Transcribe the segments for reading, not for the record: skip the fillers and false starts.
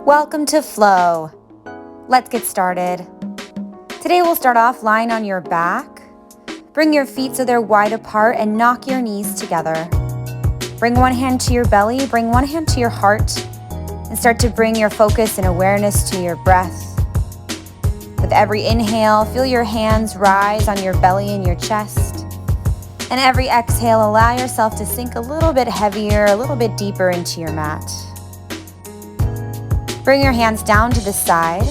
Welcome to Flow. Let's get started. Today we'll start off lying on your back. Bring your feet so they're wide apart and knock your knees together. Bring one hand to your belly, bring one hand to your heart, and start to bring your focus and awareness to your breath. With every inhale, feel your hands rise on your belly and your chest. And every exhale, allow yourself to sink a little bit heavier, a little bit deeper into your mat. Bring your hands down to the side.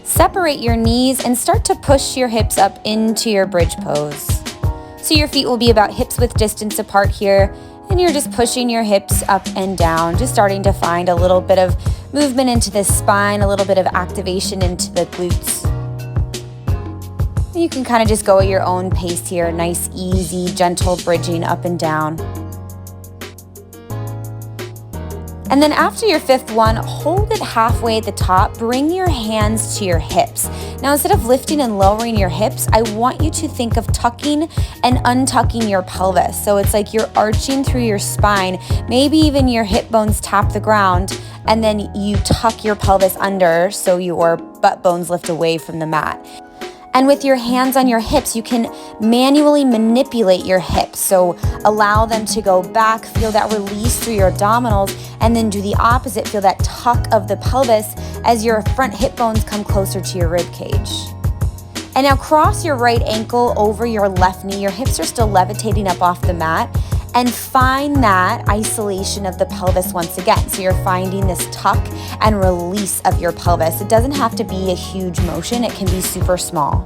Separate your knees and start to push your hips up into your bridge pose. So your feet will be about hips width distance apart here, and you're just pushing your hips up and down, just starting to find a little bit of movement into the spine, a little bit of activation into the glutes. You can kind of just go at your own pace here, nice, easy, gentle bridging up and down. And then after your fifth one, hold it halfway at the top, bring your hands to your hips. Now instead of lifting and lowering your hips, I want you to think of tucking and untucking your pelvis. So it's like you're arching through your spine, maybe even your hip bones tap the ground, and then you tuck your pelvis under so your butt bones lift away from the mat. And with your hands on your hips, you can manually manipulate your hips. So allow them to go back, feel that release through your abdominals, and then do the opposite, feel that tuck of the pelvis as your front hip bones come closer to your rib cage. And now cross your right ankle over your left knee. Your hips are still levitating up off the mat. And find that isolation of the pelvis once again. So you're finding this tuck and release of your pelvis. It doesn't have to be a huge motion. It can be super small.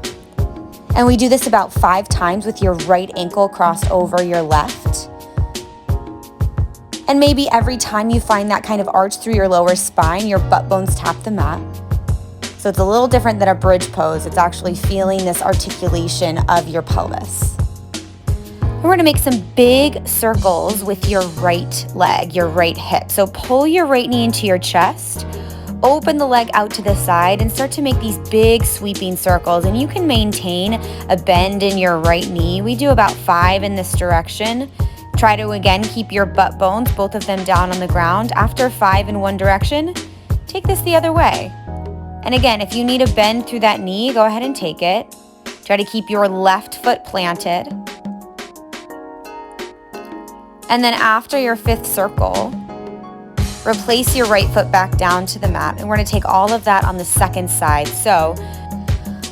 And we do this about 5 times with your right ankle crossed over your left. And maybe every time you find that kind of arch through your lower spine, your butt bones tap the mat. So it's a little different than a bridge pose. It's actually feeling this articulation of your pelvis. We're going to make some big circles with your right leg, your right hip. So pull your right knee into your chest, open the leg out to the side, and start to make these big sweeping circles. And you can maintain a bend in your right knee. We do about 5 in this direction. Try to, again, keep your butt bones, both of them down on the ground. After 5 in one direction, take this the other way. And again, if you need a bend through that knee, go ahead and take it. Try to keep your left foot planted. And then after your 5th circle, replace your right foot back down to the mat. And we're going to take all of that on the second side. So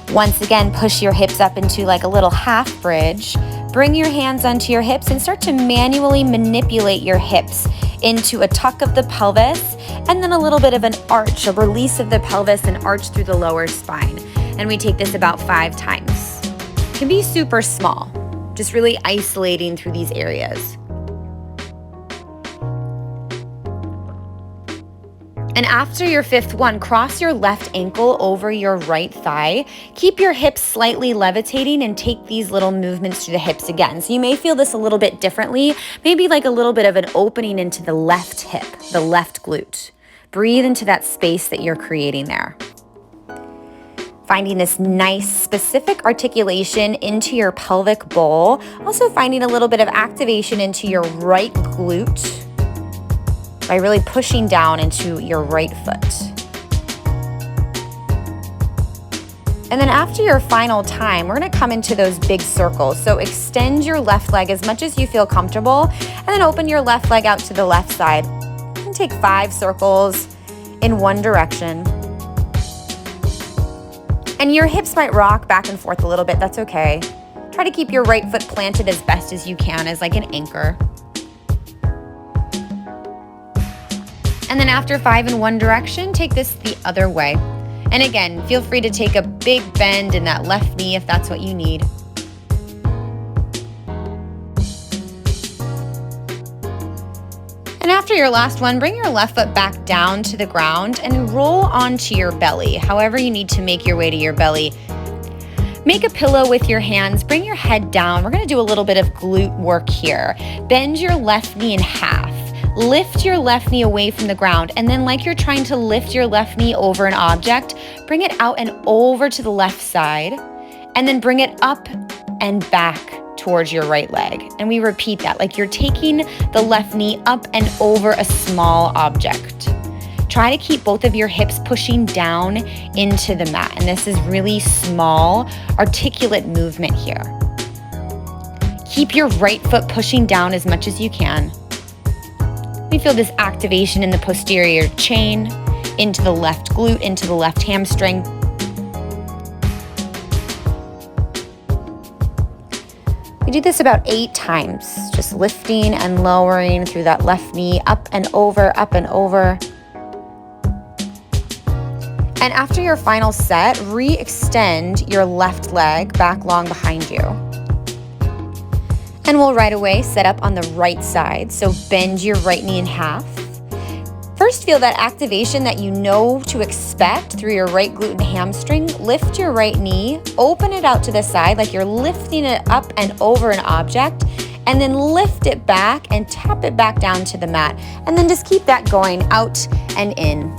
once again, push your hips up into like a little half bridge. Bring your hands onto your hips and start to manually manipulate your hips into a tuck of the pelvis and then a little bit of an arch, a release of the pelvis and arch through the lower spine. And we take this about 5 times. It can be super small, just really isolating through these areas. And after your 5th one, cross your left ankle over your right thigh. Keep your hips slightly levitating and take these little movements to the hips again. So you may feel this a little bit differently, maybe like a little bit of an opening into the left hip, the left glute. Breathe into that space that you're creating there. Finding this nice specific articulation into your pelvic bowl. Also finding a little bit of activation into your right glute by really pushing down into your right foot. And then after your final time, we're gonna come into those big circles. So extend your left leg as much as you feel comfortable, and then open your left leg out to the left side. And take 5 circles in one direction. And your hips might rock back and forth a little bit, that's okay. Try to keep your right foot planted as best as you can as like an anchor. And then after 5 in one direction, take this the other way. And again, feel free to take a big bend in that left knee if that's what you need. And after your last one, bring your left foot back down to the ground and roll onto your belly, however you need to make your way to your belly. Make a pillow with your hands, bring your head down. We're gonna do a little bit of glute work here. Bend your left knee in half. Lift your left knee away from the ground, and then like you're trying to lift your left knee over an object, bring it out and over to the left side, and then bring it up and back towards your right leg. And we repeat that, like you're taking the left knee up and over a small object. Try to keep both of your hips pushing down into the mat. And this is really small, articulate movement here. Keep your right foot pushing down as much as you can. We feel this activation in the posterior chain, into the left glute, into the left hamstring. We do this about 8 times, just lifting and lowering through that left knee, up and over, up and over. And after your final set, re-extend your left leg back long behind you. And we'll right away set up on the right side, so bend your right knee in half. First, feel that activation that you know to expect through your right glute and hamstring. Lift your right knee, open it out to the side like you're lifting it up and over an object, and then lift it back and tap it back down to the mat. And then just keep that going out and in.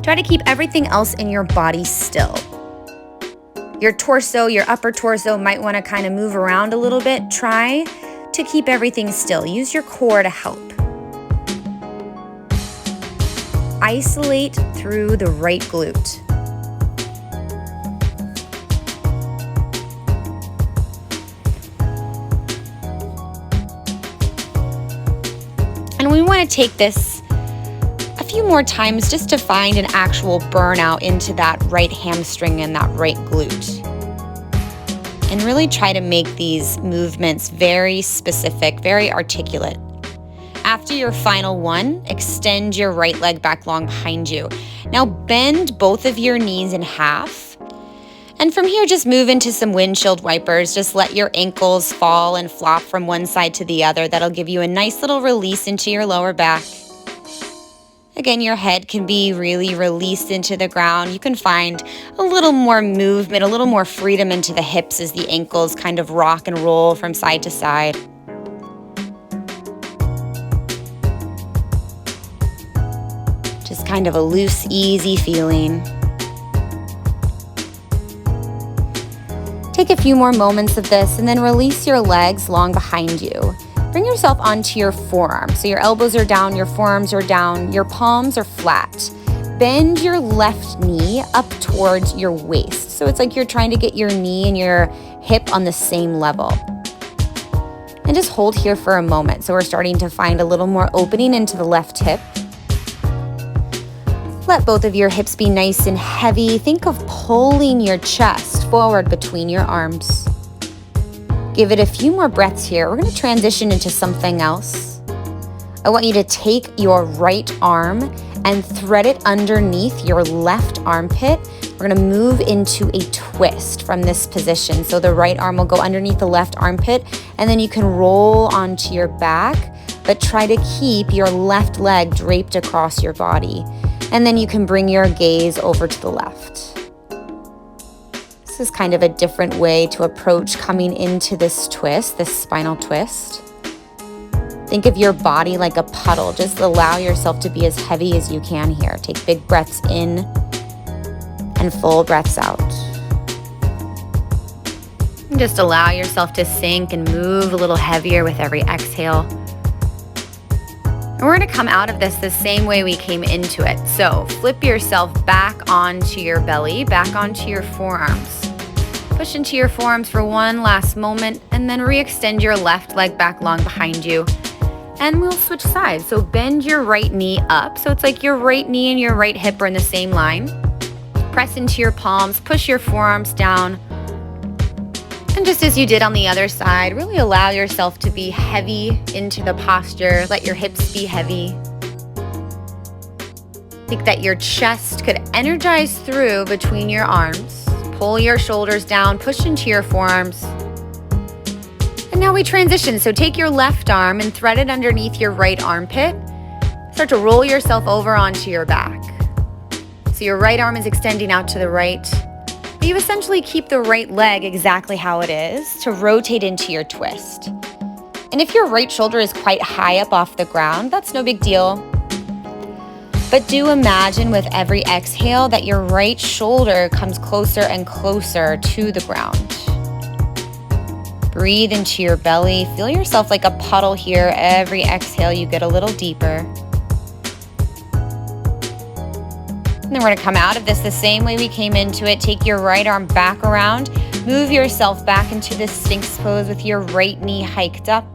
Try to keep everything else in your body still. Your torso, your upper torso might want to kind of move around a little bit. Try to keep everything still. Use your core to help. Isolate through the right glute. And we want to take this a few more times just to find an actual burnout into that right hamstring and that right glute. And really try to make these movements very specific, very articulate. After your final one, extend your right leg back long behind you. Now bend both of your knees in half. And from here, just move into some windshield wipers. Just let your ankles fall and flop from one side to the other. That'll give you a nice little release into your lower back. Again, your head can be really released into the ground. You can find a little more movement, a little more freedom into the hips as the ankles kind of rock and roll from side to side. Just kind of a loose, easy feeling. Take a few more moments of this and then release your legs long behind you. Bring yourself onto your forearms. So your elbows are down, your forearms are down, your palms are flat. Bend your left knee up towards your waist. So it's like you're trying to get your knee and your hip on the same level. And just hold here for a moment. So we're starting to find a little more opening into the left hip. Let both of your hips be nice and heavy. Think of pulling your chest forward between your arms. Give it a few more breaths here. We're going to transition into something else. I want you to take your right arm and thread it underneath your left armpit. We're going to move into a twist from this position. So the right arm will go underneath the left armpit, and then you can roll onto your back, but try to keep your left leg draped across your body. And then you can bring your gaze over to the left. This is kind of a different way to approach coming into this twist, this spinal twist. Think of your body like a puddle. Just allow yourself to be as heavy as you can here. Take big breaths in and full breaths out. And just allow yourself to sink and move a little heavier with every exhale. And we're going to come out of this the same way we came into it. So flip yourself back onto your belly, back onto your forearms. Push into your forearms for one last moment, and then re-extend your left leg back long behind you. And we'll switch sides. So bend your right knee up. So it's like your right knee and your right hip are in the same line. Press into your palms, push your forearms down. And just as you did on the other side, really allow yourself to be heavy into the posture. Let your hips be heavy. Think that your chest could energize through between your arms. Pull your shoulders down, push into your forearms. And now we transition. So take your left arm and thread it underneath your right armpit. Start to roll yourself over onto your back. So your right arm is extending out to the right. But you essentially keep the right leg exactly how it is to rotate into your twist. And if your right shoulder is quite high up off the ground, that's no big deal. But do imagine with every exhale that your right shoulder comes closer and closer to the ground. Breathe into your belly. Feel yourself like a puddle here. Every exhale, you get a little deeper. And then we're gonna come out of this the same way we came into it. Take your right arm back around, move yourself back into the Sphinx pose with your right knee hiked up,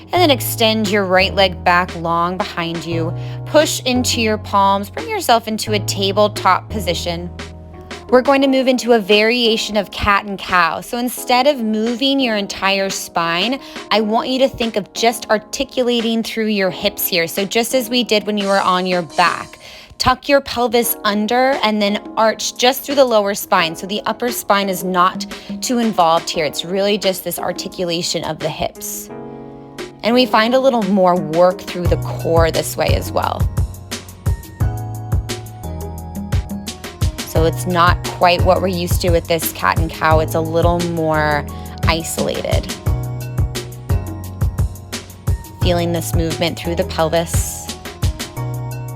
and then extend your right leg back long behind you. Push into your palms, bring yourself into a tabletop position. We're going to move into a variation of cat and cow. So instead of moving your entire spine, I want you to think of just articulating through your hips here. So just as we did when you were on your back. Tuck your pelvis under and then arch just through the lower spine. So the upper spine is not too involved here. It's really just this articulation of the hips. And we find a little more work through the core this way as well. So it's not quite what we're used to with this cat and cow. It's a little more isolated. Feeling this movement through the pelvis.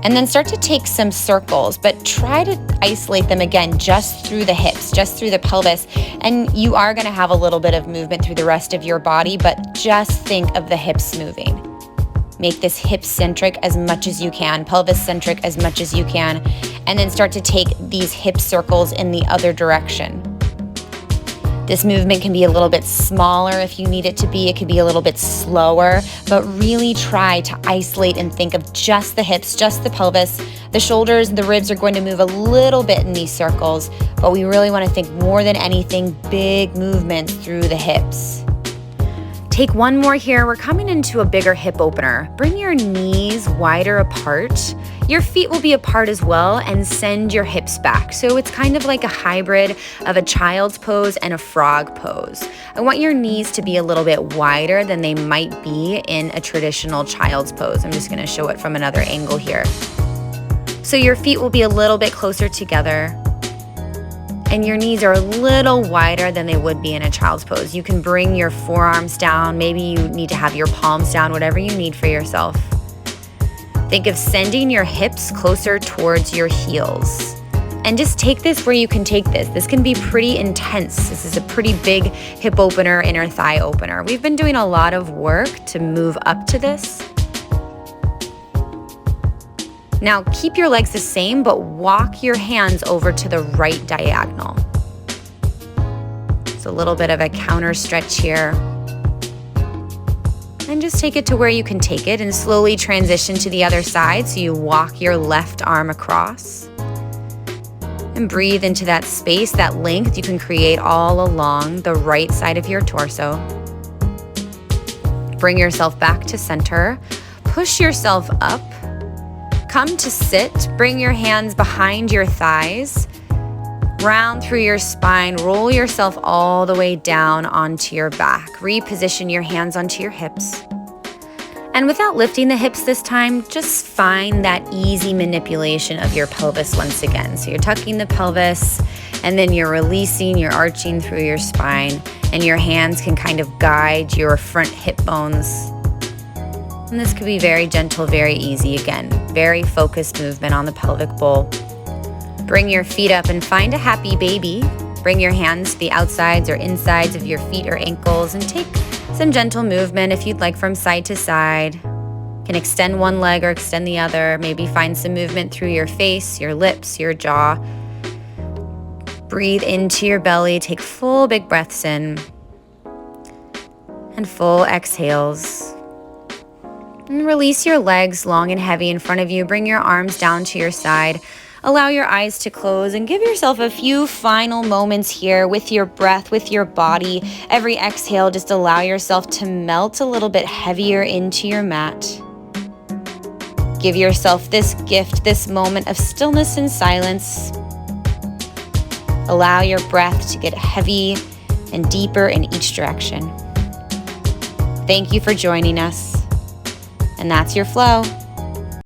And then start to take some circles, but try to isolate them again just through the hips, just through the pelvis. And you are gonna have a little bit of movement through the rest of your body, but just think of the hips moving. Make this hip-centric as much as you can, pelvis-centric as much as you can, and then start to take these hip circles in the other direction. This movement can be a little bit smaller if you need it to be. It could be a little bit slower, but really try to isolate and think of just the hips, just the pelvis. The shoulders and the ribs are going to move a little bit in these circles, but we really want to think more than anything, big movements through the hips. Take one more here. We're coming into a bigger hip opener. Bring your knees wider apart. Your feet will be apart as well, and send your hips back. So it's kind of like a hybrid of a child's pose and a frog pose. I want your knees to be a little bit wider than they might be in a traditional child's pose. I'm just gonna show it from another angle here. So your feet will be a little bit closer together, and your knees are a little wider than they would be in a child's pose. You can bring your forearms down. Maybe you need to have your palms down, whatever you need for yourself. Think of sending your hips closer towards your heels. And just take this where you can take this. This can be pretty intense. This is a pretty big hip opener, inner thigh opener. We've been doing a lot of work to move up to this. Now keep your legs the same, but walk your hands over to the right diagonal. It's a little bit of a counter stretch here. And just take it to where you can take it and slowly transition to the other side. So you walk your left arm across and breathe into that space, that length you can create all along the right side of your torso. Bring yourself back to center. Push yourself up. Come to sit. Bring your hands behind your thighs. Round through your spine, roll yourself all the way down onto your back. Reposition your hands onto your hips. And without lifting the hips this time, just find that easy manipulation of your pelvis once again. So you're tucking the pelvis, and then you're releasing, you're arching through your spine, and your hands can kind of guide your front hip bones. And this could be very gentle, very easy. Again, very focused movement on the pelvic bowl. Bring your feet up and find a happy baby. Bring your hands to the outsides or insides of your feet or ankles and take some gentle movement if you'd like from side to side. You can extend one leg or extend the other. Maybe find some movement through your face, your lips, your jaw. Breathe into your belly. Take full big breaths in and full exhales. And release your legs long and heavy in front of you. Bring your arms down to your side. Allow your eyes to close and give yourself a few final moments here with your breath, with your body. Every exhale, just allow yourself to melt a little bit heavier into your mat. Give yourself this gift, this moment of stillness and silence. Allow your breath to get heavy and deeper in each direction. Thank you for joining us. And that's your flow.